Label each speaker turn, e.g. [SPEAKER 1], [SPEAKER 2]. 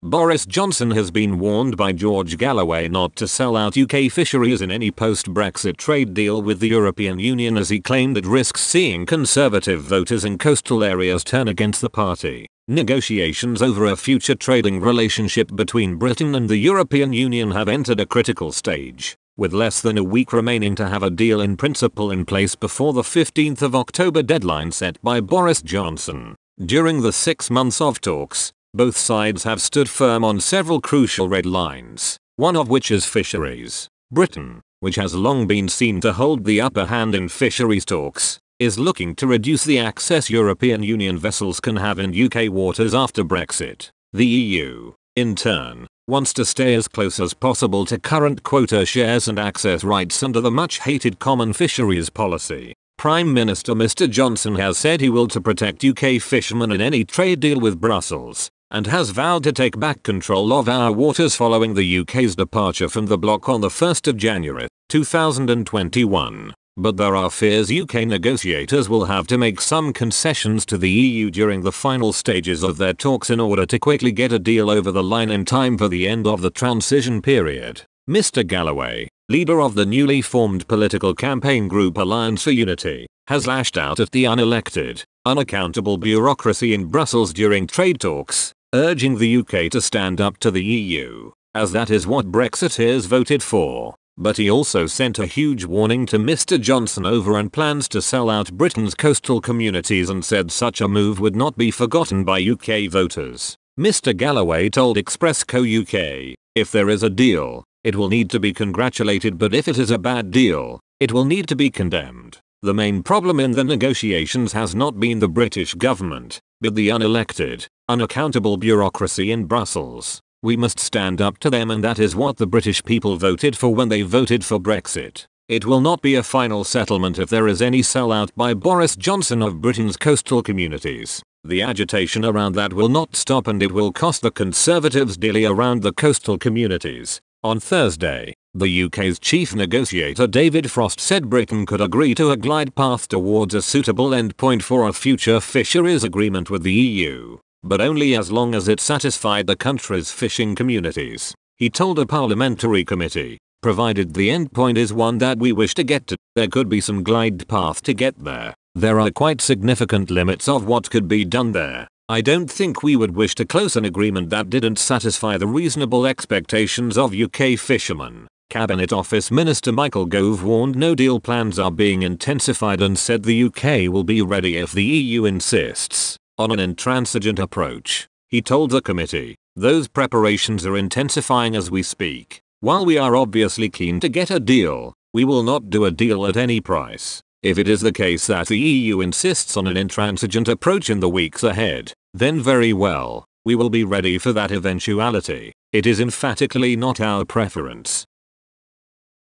[SPEAKER 1] Boris Johnson has been warned by George Galloway not to sell out UK fisheries in any post-Brexit trade deal with the European Union, as he claimed it risks seeing Conservative voters in coastal areas turn against the party. Negotiations over a future trading relationship between Britain and the European Union have entered a critical stage, with less than a week remaining to have a deal in principle in place before the 15th of October deadline set by Boris Johnson. During the 6 months of talks, both sides have stood firm on several crucial red lines, one of which is fisheries. Britain, which has long been seen to hold the upper hand in fisheries talks, is looking to reduce the access European Union vessels can have in UK waters after Brexit. The EU, in turn, wants to stay as close as possible to current quota shares and access rights under the much-hated common fisheries policy. Prime Minister Mr Johnson has said he will to protect UK fishermen in any trade deal with Brussels, and has vowed to take back control of our waters following the UK's departure from the bloc on the 1st of January, 2021. But there are fears UK negotiators will have to make some concessions to the EU during the final stages of their talks in order to quickly get a deal over the line in time for the end of the transition period. Mr Galloway, leader of the newly formed political campaign group Alliance for Unity, has lashed out at the unelected, unaccountable bureaucracy in Brussels during trade talks, urging the UK to stand up to the EU, as that is what Brexiteers voted for. But he also sent a huge warning to Mr Johnson over and plans to sell out Britain's coastal communities and said such a move would not be forgotten by UK voters. Mr Galloway told Express Co UK, "If there is a deal, it will need to be congratulated, but if it is a bad deal, it will need to be condemned. The main problem in the negotiations has not been the British government, but the unelected, unaccountable bureaucracy in Brussels. We must stand up to them, and that is what the British people voted for when they voted for Brexit. It will not be a final settlement if there is any sellout by Boris Johnson of Britain's coastal communities. The agitation around that will not stop, and it will cost the Conservatives dearly around the coastal communities." On Thursday, the UK's chief negotiator David Frost said Britain could agree to a glide path towards a suitable endpoint for a future fisheries agreement with the EU, but only as long as it satisfied the country's fishing communities. He told a parliamentary committee, "Provided the endpoint is one that we wish to get to, there could be some glide path to get there. There are quite significant limits of what could be done there. I don't think we would wish to close an agreement that didn't satisfy the reasonable expectations of UK fishermen." Cabinet Office Minister Michael Gove warned no deal plans are being intensified and said the UK will be ready if the EU insists on an intransigent approach. He told the committee, "Those preparations are intensifying as we speak. While we are obviously keen to get a deal, we will not do a deal at any price. If it is the case that the EU insists on an intransigent approach in the weeks ahead, then very well, we will be ready for that eventuality. It is emphatically not our preference.